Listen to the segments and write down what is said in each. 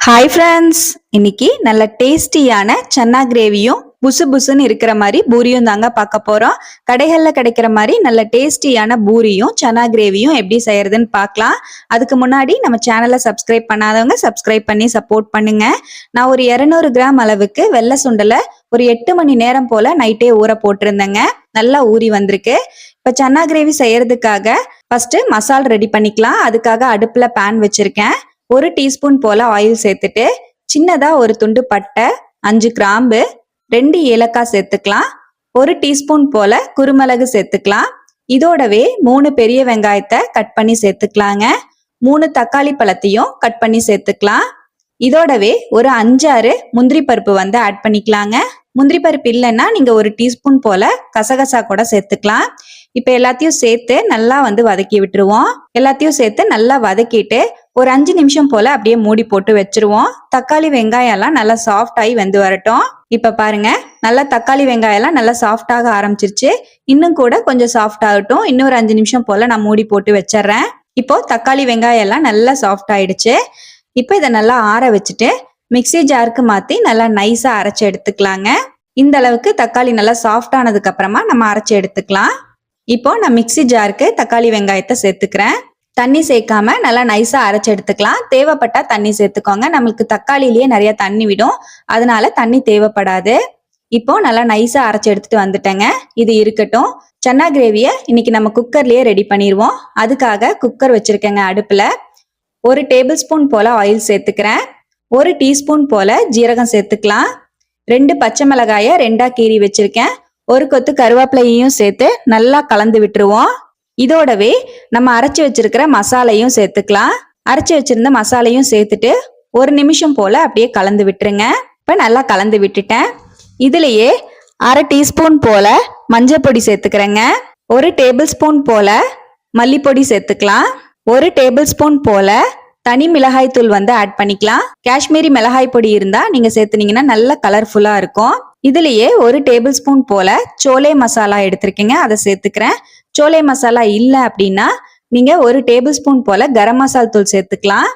Hi friends, இன்னைக்கு நல்ல டேஸ்டியான சன்னா கிரேவியும் புசு புசுன்னு இருக்கிற மாதிரி பூரியும் தாங்க பார்க்க போறோம். கடைகளில் கிடைக்கிற மாதிரி நல்ல டேஸ்டியான பூரியும் சன்னா கிரேவியும் எப்படி செய்யறதுன்னு பார்க்கலாம். அதுக்கு முன்னாடி நம்ம சேனலை சப்ஸ்கிரைப் பண்ணாதவங்க சப்ஸ்கிரைப் பண்ணி சப்போர்ட் பண்ணுங்க. நான் ஒரு 200 கிராம் அளவுக்கு வெள்ளை சுண்டலை ஒரு 8 மணி நேரம் போல நைட்டே ஊற போட்டிருந்தேங்க. நல்லா ஊறி வந்திருக்கு. இப்போ சன்னா கிரேவி செய்யறதுக்காக ஃபர்ஸ்ட் மசால் ரெடி பண்ணிக்கலாம். அதுக்காக அடுப்புல பேன் வச்சிருக்கேன். 1 டீஸ்பூன் போல ஆயில் சேர்த்துட்டு சின்னதா ஒரு துண்டு பட்டை, 5 கிராம்பு, 2 ஏலக்காய் சேர்த்துக்கலாம். 1 டீஸ்பூன் போல குருமிளகு சேர்த்துக்கலாம். இதோடவே 3 பெரிய வெங்காயத்தை கட் பண்ணி சேர்த்துக்கலாங்க. 3 தக்காளி பழத்தையும் கட் பண்ணி சேர்த்துக்கலாம். இதோடவே ஒரு 5-6 முந்திரி பருப்பு ஆட் பண்ணிக்கலாங்க. முந்திரி பருப்பு இல்லைன்னா நீங்க 1 டீஸ்பூன் போல கசகசா கூட சேர்த்துக்கலாம். இப்ப எல்லாத்தையும் சேர்த்து நல்லா வதக்கி விட்டுருவோம். எல்லாத்தையும் சேர்த்து நல்லா வதக்கிட்டு ஒரு 5 நிமிஷம் போல அப்படியே மூடி போட்டு வச்சிருவோம். தக்காளி வெங்காயம் எல்லாம் நல்லா சாஃப்ட் ஆகி வெந்து வரட்டும். இப்ப பாருங்க, நல்லா தக்காளி வெங்காயம் எல்லாம் நல்லா சாஃப்ட் ஆக ஆரம்பிச்சிருச்சு. இன்னும் கூட கொஞ்சம் சாஃப்ட் ஆகட்டும். இன்னொரு 5 நிமிஷம் போல நான் மூடி போட்டு வச்சிடுறேன். இப்போ தக்காளி வெங்காயம் எல்லாம் நல்லா சாஃப்ட் ஆயிடுச்சு. இப்போ இதை நல்லா ஆற வச்சுட்டு மிக்சி ஜாருக்கு மாத்தி நல்லா நைஸா அரைச்சு எடுத்துக்கலாங்க. இந்த அளவுக்கு தக்காளி நல்லா சாஃப்ட் ஆனதுக்கு அப்புறமா நம்ம அரைச்சு எடுத்துக்கலாம். இப்போ நான் மிக்சி ஜாருக்கு தக்காளி வெங்காயத்தை சேர்த்துக்கிறேன். தண்ணி சேர்க்காம நல்லா நைஸா அரைச்சு எடுத்துக்கலாம். தேவைப்பட்டா தண்ணி சேர்த்துக்கோங்க. நம்மளுக்கு தக்காளிலேயே நிறைய தண்ணி விடும், அதனால தண்ணி தேவைப்படாது. இப்போ நல்லா நைஸா அரைச்சு எடுத்துட்டு வந்துட்டேங்க. இது இருக்கட்டும். சன்னா கிரேவியை இன்னைக்கு நம்ம குக்கர்லயே ரெடி பண்ணிடுவோம். அதுக்காக குக்கர் வச்சிருக்கேங்க அடுப்புல. 1 டேபிள் ஸ்பூன் போல ஆயில் சேர்த்துக்கிறேன். 1 டீஸ்பூன் போல ஜீரகம் சேர்த்துக்கலாம். 2 பச்சை மிளகாயை 2ஆ கீறி வச்சிருக்கேன். 1 கொத்து கருவேப்பிலையும் சேர்த்து நல்லா கலந்து விட்டுருவோம். இதோடவே நம்ம அரைச்சி வச்சிருக்கிற மசாலையும் சேர்த்துக்கலாம். அரைச்சி வச்சிருந்த மசாலையும் சேர்த்துட்டு 1 நிமிஷம் போல அப்படியே கலந்து விட்டுருங்க. இப்ப நல்லா கலந்து விட்டுட்டேன். இதுலயே 1/2 டீஸ்பூன் போல மஞ்சள் பொடி சேர்த்துக்கிறேங்க. 1 டேபிள் ஸ்பூன் போல மல்லிப்பொடி சேர்த்துக்கலாம். 1 டேபிள் ஸ்பூன் போல தனி மிளகாய் தூள் ஆட் பண்ணிக்கலாம். காஷ்மீரி மிளகாய் பொடி இருந்தா நீங்க சேர்த்துனீங்கன்னா நல்ல கலர்ஃபுல்லா இருக்கும். இதுலயே 1 டேபிள் ஸ்பூன் போல சோலே மசாலா எடுத்திருக்கீங்க, அதை சேர்த்துக்கிறேன். சோலே மசாலா இல்லை அப்படின்னா நீங்க 1 டேபிள் ஸ்பூன் போல கரம் மசால் தூள் சேர்த்துக்கலாம்.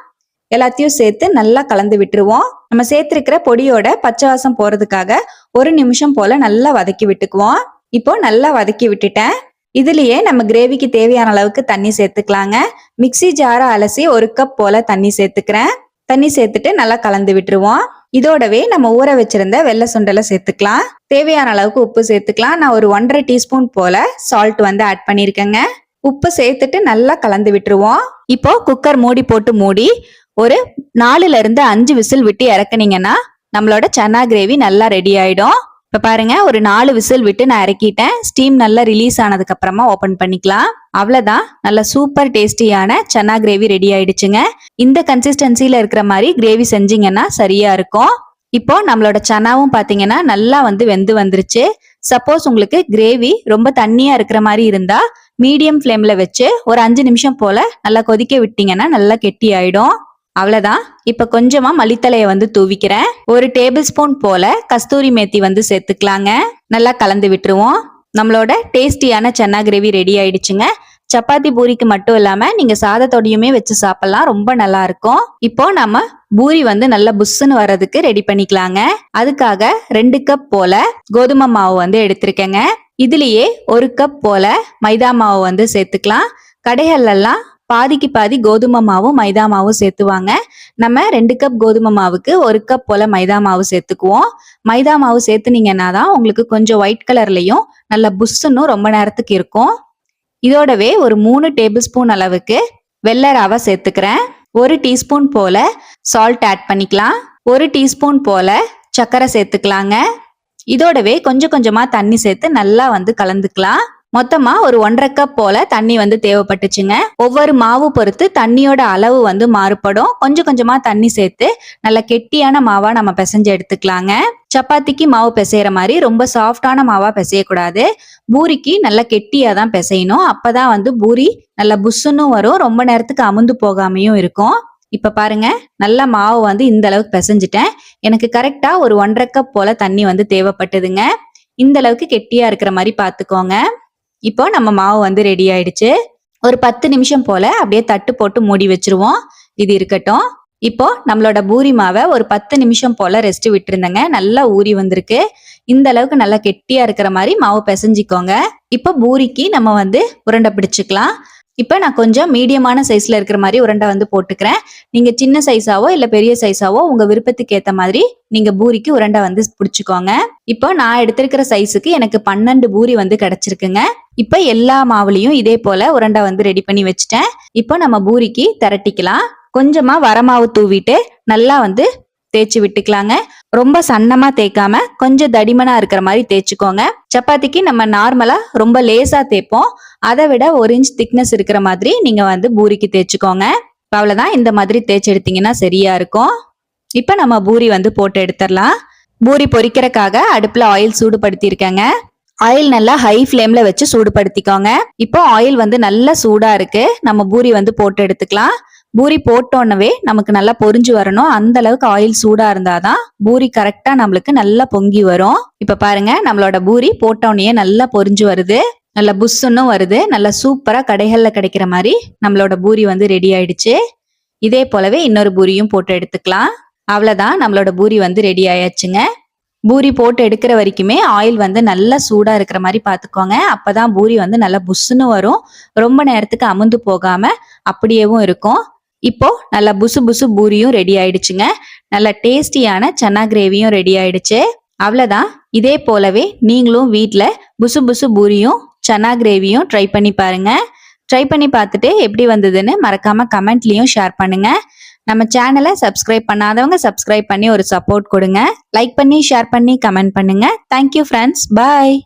எல்லாத்தையும் சேர்த்து நல்லா கலந்து விட்டுருவோம். நம்ம சேர்த்திருக்கிற பொடியோட பச்சை வாசம் போறதுக்காக 1 நிமிஷம் போல நல்லா வதக்கி விட்டுக்குவோம். இப்போ நல்லா வதக்கி விட்டுட்டேன். இதுலயே நம்ம கிரேவிக்கு தேவையான அளவுக்கு தண்ணி சேர்த்துக்கலாங்க. மிக்சி ஜாரை அலசி 1 கப் போல தண்ணி சேர்த்துக்கிறேன். தண்ணி சேர்த்துட்டு நல்லா கலந்து விட்டுருவோம். இதோடவே நம்ம ஊற வச்சிருந்த வெள்ளை சுண்டலை சேர்த்துக்கலாம். தேவையான அளவுக்கு உப்பு சேர்த்துக்கலாம். நான் ஒரு 1.5 டீஸ்பூன் போல சால்ட் ஆட் பண்ணியிருக்கேங்க. உப்பு சேர்த்துட்டு நல்லா கலந்து விட்டுருவோம். இப்போ குக்கர் மூடி போட்டு மூடி ஒரு 4ல இருந்து 5 விசில் விட்டு இறக்குனீங்கன்னா நம்மளோட சன்னா கிரேவி நல்லா ரெடி ஆயிடும். இப்ப பாருங்க, ஒரு 4 விசில் விட்டு நான் இறக்கிட்டேன். ஸ்டீம் நல்லா ரிலீஸ் ஆனதுக்கு அப்புறமா ஓபன் பண்ணிக்கலாம். அவ்வளவுதான், நல்ல சூப்பர் டேஸ்டியான சன்னா கிரேவி ரெடி ஆயிடுச்சுங்க. இந்த கன்சிஸ்டன்சில இருக்கிற மாதிரி கிரேவி செஞ்சீங்கன்னா சரியா இருக்கும். இப்போ நம்மளோட சன்னாவும் பாத்தீங்கன்னா நல்லா வெந்து வந்துருச்சு. சப்போஸ் உங்களுக்கு கிரேவி ரொம்ப தண்ணியா இருக்கிற மாதிரி இருந்தா மீடியம் ஃப்ளேம்ல வச்சு ஒரு 5 நிமிஷம் போல நல்லா கொதிக்க விட்டீங்கன்னா நல்லா கெட்டி ஆயிடும். அவ்வளவுதான். இப்ப கொஞ்சமா மல்லித்தலையை தூவிக்கிறேன். 1 டேபிள் ஸ்பூன் போல கஸ்தூரி மேத்தி சேர்த்துக்கலாங்க. நல்லா கலந்து விட்டுருவோம். நம்மளோட டேஸ்டியான சன்னா கிரேவி ரெடி ஆயிடுச்சுங்க. சப்பாத்தி பூரிக்கு மட்டும் இல்லாம நீங்க சாதத்தோடையுமே வச்சு சாப்பிடலாம், ரொம்ப நல்லா இருக்கும். இப்போ நம்ம பூரி நல்லா புஷ்ஷுன்னு வர்றதுக்கு ரெடி பண்ணிக்கலாங்க. அதுக்காக 2 கப் போல கோதுமை மாவு எடுத்திருக்கேங்க. இதுலயே 1 கப் போல மைதா மாவு சேர்த்துக்கலாம். கடைகள் எல்லாம் பாதிக்கு பாதி கோதுமை மாவும் மைதா மாவும் சேர்த்துவாங்க. நம்ம 2 கப் கோதுமை மாவுக்கு 1 கப் போல மைதா மாவு சேர்த்துக்குவோம். மைதா மாவு சேர்த்துனீங்கன்னா தான் உங்களுக்கு கொஞ்சம் ஒயிட் கலர்லயும் நல்ல புஷ்ஷுன்னு ரொம்ப நேரத்துக்கு இருக்கும். இதோடவே ஒரு 3 டேபிள் ஸ்பூன் அளவுக்கு வெள்ளை ரவை சேர்த்துக்கிறேன். 1 டீஸ்பூன் போல சால்ட் ஆட் பண்ணிக்கலாம். 1 டீஸ்பூன் போல சர்க்கரை சேர்த்துக்கலாங்க. இதோடவே கொஞ்சம் கொஞ்சமா தண்ணி சேர்த்து நல்லா கலந்துக்கலாம். மொத்தமா ஒரு 1.5 கப் போல தண்ணி தேவைப்பட்டுச்சுங்க. ஒவ்வொரு மாவு பொறுத்து தண்ணியோட அளவு மாறுபடும். கொஞ்சம் கொஞ்சமா தண்ணி சேர்த்து நல்ல கெட்டியான மாவா நம்ம பிசைஞ்சு எடுத்துக்கலாங்க. சப்பாத்திக்கு மாவு பிசைற மாதிரி ரொம்ப சாஃப்டான மாவா பிசையக்கூடாது. பூரிக்கு நல்ல கெட்டியா தான் பிசையணும். அப்பதான் பூரி நல்ல புஷ்ஷுன்னு வரும், ரொம்ப நேரத்துக்கு அமுந்து போகாமையும் இருக்கும். இப்ப பாருங்க, நல்ல மாவு இந்த அளவுக்கு பிசைஞ்சிட்டேன். எனக்கு கரெக்டா ஒரு 1.5 கப் போல தண்ணி தேவைப்பட்டதுங்க. இந்த அளவுக்கு கெட்டியா இருக்கிற மாதிரி பாத்துக்கோங்க. இப்போ நம்ம மாவு ரெடி ஆயிடுச்சு. ஒரு 10 நிமிஷம் போல அப்படியே தட்டு போட்டு மூடி வச்சிருவோம். இது இருக்கட்டும். இப்போ நம்மளோட பூரி மாவை ஒரு 10 நிமிஷம் போல ரெஸ்ட் விட்டுருந்தேங்க. நல்லா ஊறி வந்திருக்கு. இந்த அளவுக்கு நல்லா கெட்டியா இருக்கிற மாதிரி மாவு பிசைஞ்சிக்கோங்க. இப்போ பூரிக்கு நம்ம வந்து உருண்டை பிடிச்சுக்கலாம். இப்போ நான் கொஞ்சம் மீடியமான சைஸ்ல இருக்கிற மாதிரி உருண்டை வந்து போட்டுக்கிறேன். நீங்க சின்ன சைஸாவோ இல்ல பெரிய சைஸாவோ உங்க விருப்பத்துக்கு ஏத்த மாதிரி நீங்க பூரிக்கு உருண்டை வந்து பிடிச்சுக்கோங்க. இப்போ நான் எடுத்திருக்கிற சைஸுக்கு எனக்கு 12 பூரி வந்து கிடைச்சிருக்குங்க. இப்போ எல்லா மாவுலையும் இதே போல உருண்டை வந்து ரெடி பண்ணி வச்சுட்டேன். இப்போ நம்ம பூரிக்கு திரட்டிக்கலாம். கொஞ்சமா வரமாவு தூவிட்டு நல்லா வந்து தேய்ச்சி விட்டுக்கலாங்க. ரொம்ப சன்னமா தேய்க்காம கொஞ்சம் தடிமனா இருக்கிற மாதிரி தேய்ச்சிக்கோங்க. சப்பாத்திக்கு நம்ம நார்மலா ரொம்ப லேசா தேய்ப்போம். அதை விட 1 இன்ச் திக்னஸ் இருக்கிற மாதிரி நீங்க வந்து பூரிக்கு தேய்ச்சிக்கோங்க. அவ்வளவுதான், இந்த மாதிரி தேய்ச்சி எடுத்தீங்கன்னா சரியா இருக்கும். இப்ப நம்ம பூரி வந்து போட்டு எடுத்துடலாம். பூரி பொரிக்கிறதுக்காக அடுப்புல ஆயில் சூடுபடுத்தி இருக்கேங்க. ஆயில் நல்லா ஹை ஃப்ளேம்ல வச்சு சூடுபடுத்திக்கோங்க. இப்போ ஆயில் வந்து நல்லா சூடா இருக்கு. நம்ம பூரி வந்து போட்டு எடுத்துக்கலாம். பூரி போட்டோன்னவே நமக்கு நல்லா பொரிஞ்சு வரணும். அந்த அளவுக்கு ஆயில் சூடா இருந்தாதான் பூரி கரெக்டா நம்மளுக்கு நல்லா பொங்கி வரும். இப்ப பாருங்க, நம்மளோட பூரி போட்டோன்னே நல்லா பொரிஞ்சு வருது. நல்லா புஷ்ஷுன்னு வருது. நல்லா சூப்பரா கடைகள்ல கிடைக்கிற மாதிரி நம்மளோட பூரி வந்து ரெடி ஆயிடுச்சு. இதே போலவே இன்னொரு பூரியும் போட்டு எடுத்துக்கலாம். அவ்வளவுதான், நம்மளோட பூரி வந்து ரெடி ஆயாச்சுங்க. பூரி போட்டு எடுக்கிற வரைக்குமே ஆயில் வந்து நல்லா சூடா இருக்கிற மாதிரி பாத்துக்கோங்க. அப்பதான் பூரி வந்து நல்லா புஷ்ஷுன்னு வரும். ரொம்ப நேரத்துக்கு அமுந்து போகாம அப்படியேவும் இருக்கும். இப்போ நல்லா புசு புசு பூரியும் ரெடி ஆயிடுச்சுங்க. நல்ல டேஸ்டியான சன்னா கிரேவியும் ரெடி ஆயிடுச்சு. அவ்வளவுதான், இதே போலவே நீங்களும் வீட்ல புசு புசு பூரியும் சன்னா கிரேவியும் ட்ரை பண்ணி பாருங்க. ட்ரை பண்ணி பார்த்துட்டு எப்படி வந்ததுன்னு மறக்காம கமெண்ட்லயும் ஷேர் பண்ணுங்க. நம்ம சேனலை சப்ஸ்கிரைப் பண்ணாதவங்க சப்ஸ்கிரைப் பண்ணி ஒரு சப்போர்ட் கொடுங்க. லைக் பண்ணி ஷேர் பண்ணி கமெண்ட் பண்ணுங்க. தேங்க்யூ ஃப்ரெண்ட்ஸ், பாய்.